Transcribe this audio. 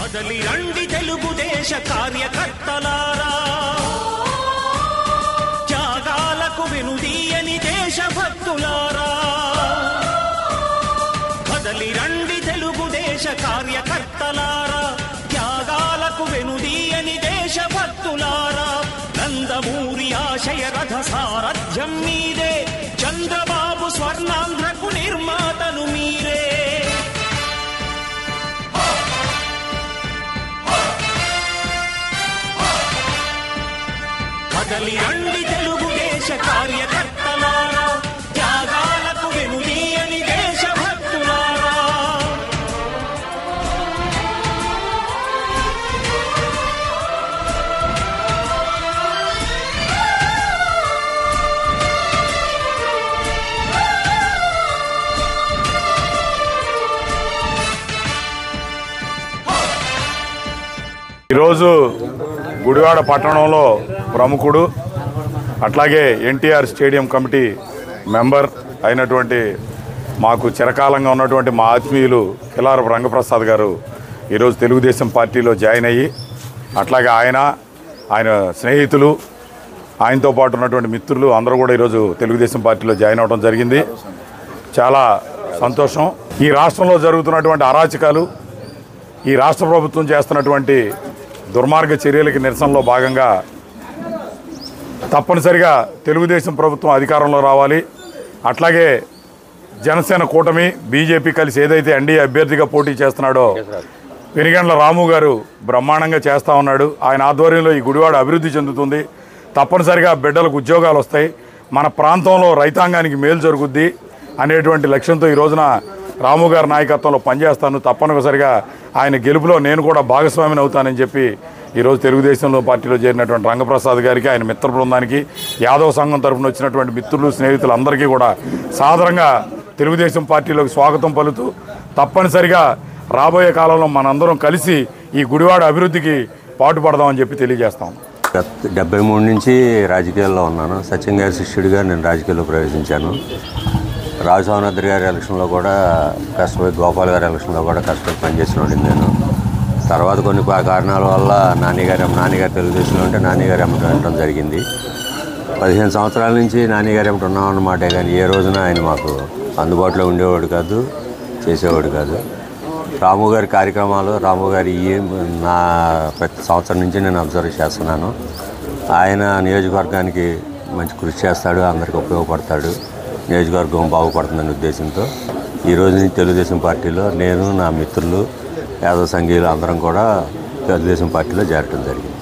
కదలి రండి తెలుగుదేశ కార్యకర్తలారా, త్యాగాలకు వెనుదీయని దేశభక్తులారా. కదలి రండి తెలుగుదేశ కార్యకర్తలారా, త్యాగాలకు వెనుదీయని దేశభక్తులారా. నందమూరి ఆశయ రథ సారథ్యం మీరే, చంద్రబాబు స్వర్ణాంధ్రకు నిర్మాతను మీరే. కదలి రండి తెలుగుదేశ కార్యకర్తలారా, త్యాగాలకు వెనుదీయని దేశభక్తులారా. ఈరోజు గుడివాడ పట్టణంలో ప్రముఖుడు, అట్లాగే ఎన్టీఆర్ స్టేడియం కమిటీ మెంబర్ అయినటువంటి మాకు చిరకాలంగా ఉన్నటువంటి మా ఆత్మీయులు కిలారపు రంగప్రసాద్ గారు ఈరోజు తెలుగుదేశం పార్టీలో జాయిన్ అయ్యి, అట్లాగే ఆయన స్నేహితులు, ఆయనతో పాటు ఉన్నటువంటి మిత్రులు అందరూ కూడా ఈరోజు తెలుగుదేశం పార్టీలో జాయిన్ అవ్వడం జరిగింది. చాలా సంతోషం. ఈ రాష్ట్రంలో జరుగుతున్నటువంటి అరాచకాలు, ఈ రాష్ట్ర ప్రభుత్వం చేస్తున్నటువంటి దుర్మార్గ చర్యలకి నిరసనలో భాగంగా తప్పనిసరిగా తెలుగుదేశం ప్రభుత్వం అధికారంలో రావాలి. అట్లాగే జనసేన కూటమి బీజేపీ కలిసి ఏదైతే ఎన్డీఏ అభ్యర్థిగా పోటీ చేస్తున్నాడో పెనుగండ్ల రాము గారు బ్రహ్మాండంగా చేస్తూ ఉన్నాడు. ఆయన ఆధ్వర్యంలో ఈ గుడివాడ అభివృద్ధి చెందుతుంది. తప్పనిసరిగా బిడ్డలకు ఉద్యోగాలు వస్తాయి, మన ప్రాంతంలో రైతాంగానికి మేలు జరుగుద్ది అనేటువంటి లక్ష్యంతో ఈ రోజున రాము గారి నాయకత్వంలో పనిచేస్తాను. తప్పనిసరిగా ఆయన గెలుపులో నేను కూడా భాగస్వామిని అవుతానని చెప్పి ఈరోజు తెలుగుదేశంలో పార్టీలో చేరినటువంటి రంగప్రసాద్ గారికి, ఆయన మిత్ర బృందానికి, యాదవ్ సంఘం తరఫున వచ్చినటువంటి మిత్రులు, స్నేహితులు అందరికీ కూడా సాదరంగా తెలుగుదేశం పార్టీలోకి స్వాగతం పలుకుతూ తప్పనిసరిగా రాబోయే కాలంలో మనందరం కలిసి ఈ గుడివాడ అభివృద్ధికి పాటుపడదామని చెప్పి తెలియజేస్తాం. 73 నుంచి రాజకీయాల్లో ఉన్నాను. సత్యం గారి శిష్యుడిగా నేను రాజకీయాల్లో ప్రవేశించాను. రాజశేఖర్ గారి ఎలక్షన్లో కూడా కష్టపడి, గోపాల్ గారి ఎలక్షన్లో కూడా కష్టపడి పనిచేసినోడి నేను. తర్వాత కొన్ని కారణాల వల్ల నాన్నగారు తెలుగుదేశంలో ఉంటే నాన్నగారు ఎమ్మట వెళ్ళడం జరిగింది. 15 సంవత్సరాల నుంచి నాన్నగారు ఎమ్మట ఉన్నామన్నమాటే, కానీ ఏ రోజున ఆయన మాకు అందుబాటులో ఉండేవాడు కాదు, చేసేవాడు కాదు. రాము గారి కార్యక్రమాలు, రాము గారి నా ప్రతి సంవత్సరం నుంచి నేను అబ్జర్వ్ చేస్తున్నాను. ఆయన నియోజకవర్గానికి మంచి కృషి చేస్తాడు, అందరికి ఉపయోగపడతాడు, నియోజకవర్గం బాగుపడుతుందనే ఉద్దేశంతో ఈరోజు నుంచి తెలుగుదేశం పార్టీలో నేను, నా మిత్రులు, యాదవ సంఘీయులు అందరం కూడా తెలుగుదేశం పార్టీలో చేరటం జరిగింది.